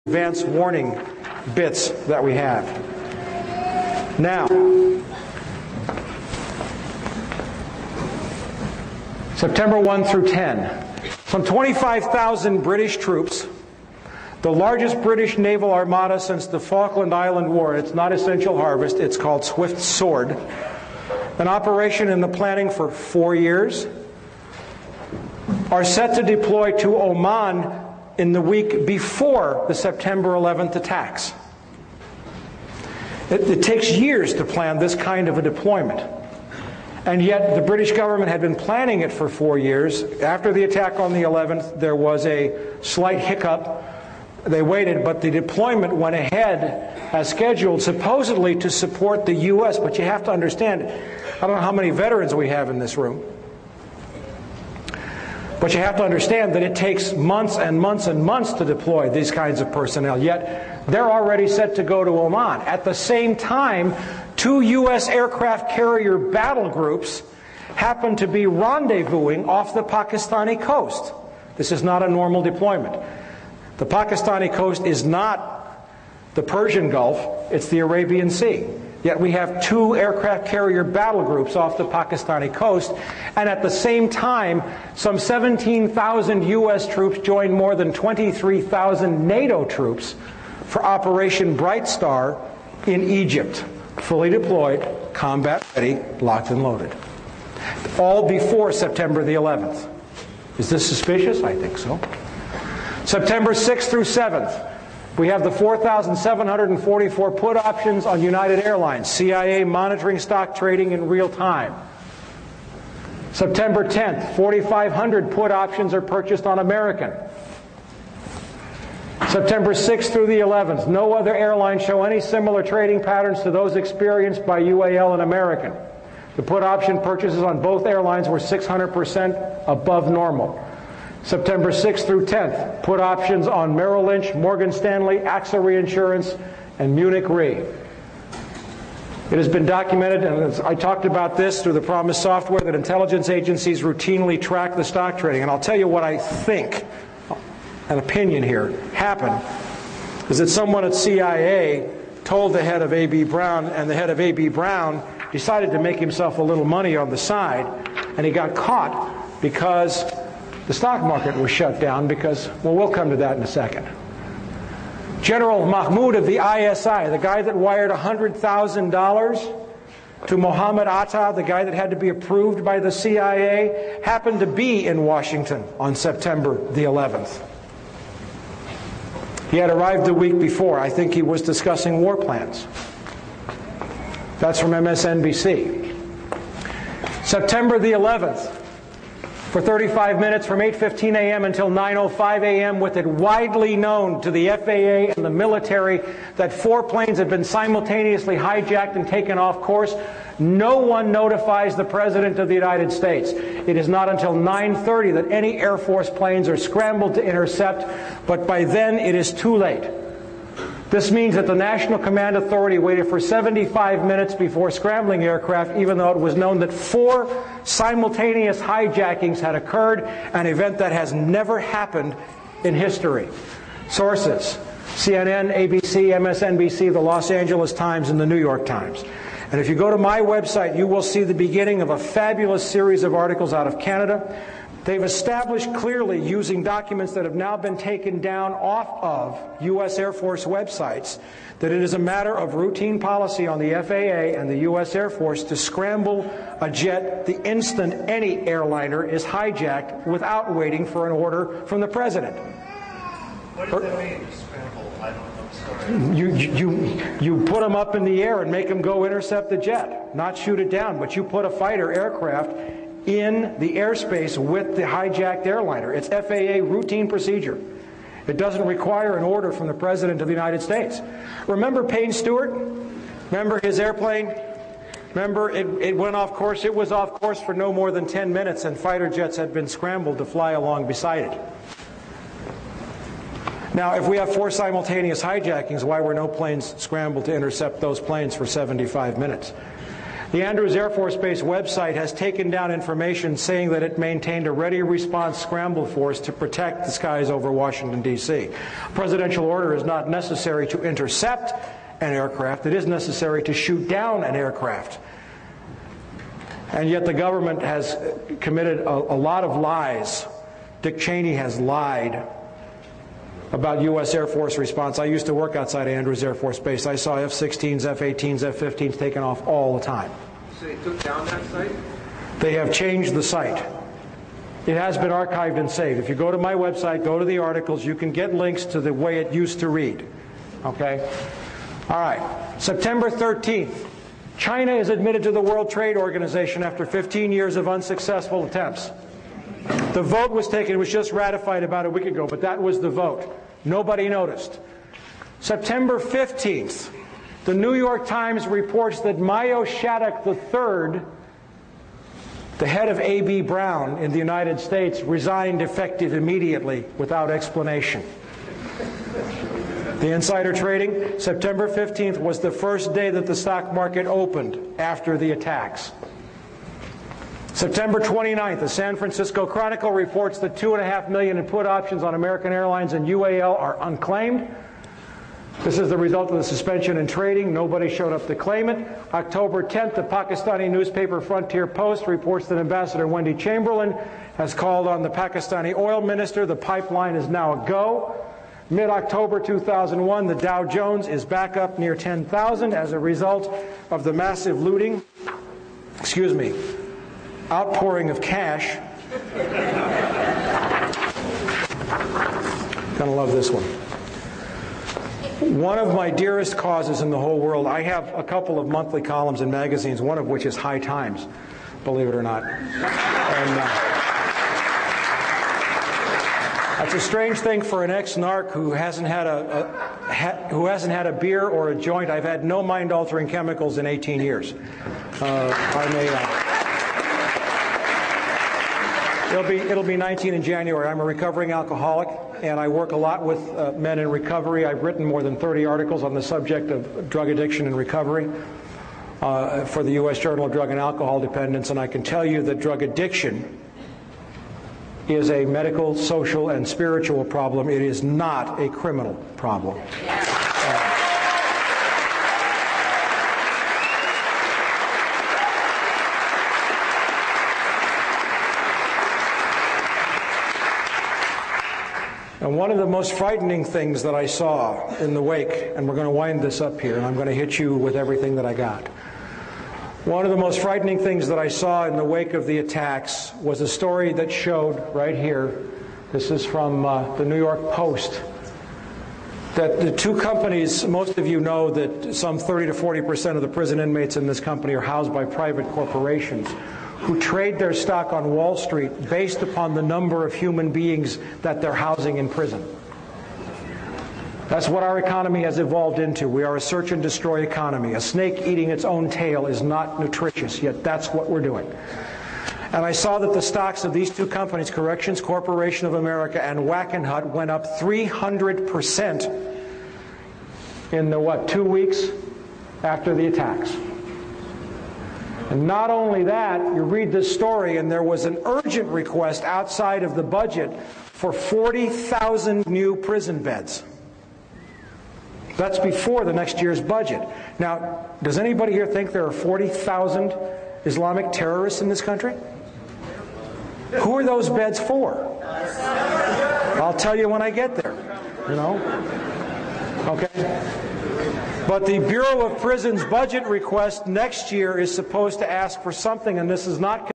advance warning bits that we have. Now, September 1 through 10, some 25,000 British troops, the largest British naval armada since the Falkland Island War. It's not Essential Harvest, it's called Swift Sword. An operation in the planning for 4 years, are set to deploy to Oman in the week before the September 11th attacks. It takes years to plan this kind of a deployment. And yet the British government had been planning it for 4 years. After the attack on the 11th, there was a slight hiccup. They waited, but the deployment went ahead as scheduled, supposedly to support the U.S. But you have to understand, I don't know how many veterans we have in this room, but you have to understand that it takes months and months and months to deploy these kinds of personnel. Yet they're already set to go to Oman. At the same time, 2 U.S. aircraft carrier battle groups happen to be rendezvousing off the Pakistani coast. This is not a normal deployment. The Pakistani coast is not the Persian Gulf, it's the Arabian Sea. Yet we have 2 aircraft carrier battle groups off the Pakistani coast, and at the same time, some 17,000 U.S. troops join more than 23,000 NATO troops for Operation Bright Star in Egypt. Fully deployed, combat ready, locked and loaded. All before September the 11th. Is this suspicious? I think so. September 6th through 7th. We have the 4,744 put options on United Airlines, CIA monitoring stock trading in real time. September 10th, 4,500 put options are purchased on American. September 6th through the 11th, no other airlines show any similar trading patterns to those experienced by UAL and American. The put option purchases on both airlines were 600% above normal. September 6th through 10th, put options on Merrill Lynch, Morgan Stanley, AXA Reinsurance, and Munich Re. It has been documented, and I talked about this through the Promise software, that intelligence agencies routinely track the stock trading. And I'll tell you what I think, an opinion here, happened, is that someone at CIA told the head of A.B. Brown, and the head of A.B. Brown decided to make himself a little money on the side, and he got caught because the stock market was shut down because, well, we'll come to that in a second. General Mahmoud of the ISI, the guy that wired $100,000 to Mohammed Atta, the guy that had to be approved by the CIA, happened to be in Washington on September the 11th. He had arrived the week before. I think he was discussing war plans. That's from MSNBC. September the 11th. For 35 minutes from 8:15 a.m. until 9:05 a.m. with it widely known to the FAA and the military that 4 planes had been simultaneously hijacked and taken off course. No one notifies the President of the United States. It is not until 9:30 that any Air Force planes are scrambled to intercept, but by then it is too late. This means that the National Command Authority waited for 75 minutes before scrambling aircraft, even though it was known that 4 simultaneous hijackings had occurred, an event that has never happened in history. Sources: CNN, ABC, MSNBC, the Los Angeles Times, and the New York Times. And if you go to my website, you will see the beginning of a fabulous series of articles out of Canada. They've established clearly, using documents that have now been taken down off of U.S. Air Force websites, that it is a matter of routine policy on the FAA and the U.S. Air Force to scramble a jet the instant any airliner is hijacked without waiting for an order from the President. What does that mean, scramble? I don't know. Sorry. You put them up in the air and make them go intercept the jet, not shoot it down, but you put a fighter aircraft in the airspace with the hijacked airliner. It's FAA routine procedure. It doesn't require an order from the President of the United States. Remember Payne Stewart? Remember his airplane? Remember it went off course? It was off course for no more than 10 minutes, and fighter jets had been scrambled to fly along beside it. Now, if we have 4 simultaneous hijackings, why were no planes scrambled to intercept those planes for 75 minutes? The Andrews Air Force Base website has taken down information saying that it maintained a ready response scramble force to protect the skies over Washington, D.C. A presidential order is not necessary to intercept an aircraft. It is necessary to shoot down an aircraft. And yet the government has committed a lot of lies. Dick Cheney has lied about U.S. Air Force response. I used to work outside Andrews Air Force Base. I saw F-16s, F-18s, F-15s taken off all the time. So they took down that site? They have changed the site. It has been archived and saved. If you go to my website, go to the articles, you can get links to the way it used to read. Okay? All right. September 13th. China is admitted to the World Trade Organization after 15 years of unsuccessful attempts. The vote was taken. It was just ratified about a week ago, but that was the vote. Nobody noticed. September 15th, the New York Times reports that Mayo Shattuck III, the head of A.B. Brown in the United States, resigned effective immediately without explanation. The insider trading, September 15th was the first day that the stock market opened after the attacks. September 29th, the San Francisco Chronicle reports that 2.5 million in put options on American Airlines and UAL are unclaimed. This is the result of the suspension in trading. Nobody showed up to claim it. October 10th, the Pakistani newspaper Frontier Post reports that Ambassador Wendy Chamberlain has called on the Pakistani oil minister. The pipeline is now a go. Mid-October 2001, the Dow Jones is back up near 10,000 as a result of the massive looting, outpouring of cash. Gonna love this one. One of my dearest causes in the whole world, I have a couple of monthly columns in magazines, one of which is High Times, believe it or not. And, that's a strange thing for an ex-narc who hasn't had a beer or a joint. I've had no mind-altering chemicals in 18 years. It'll be 19 in January. I'm a recovering alcoholic, and I work a lot with men in recovery. I've written more than 30 articles on the subject of drug addiction and recovery for the U.S. Journal of Drug and Alcohol Dependence, and I can tell you that drug addiction is a medical, social, and spiritual problem. It is not a criminal problem. And one of the most frightening things that I saw in the wake, and we're going to wind this up here, and I'm going to hit you with everything that I got. One of the most frightening things that I saw in the wake of the attacks was a story that showed right here, this is from the New York Post, that the two companies, most of you know that some 30 to 40% of the prison inmates in this company are housed by private corporations who trade their stock on Wall Street based upon the number of human beings that they're housing in prison. That's what our economy has evolved into. We are a search and destroy economy. A snake eating its own tail is not nutritious, yet that's what we're doing. And I saw that the stocks of these two companies, Corrections Corporation of America and Wackenhut, went up 300% in the, 2 weeks after the attacks. And not only that, you read this story, and there was an urgent request outside of the budget for 40,000 new prison beds. That's before the next year's budget. Now, does anybody here think there are 40,000 Islamic terrorists in this country? Who are those beds for? I'll tell you when I get there, you know? Okay? But the Bureau of Prisons budget request next year is supposed to ask for something, and this is not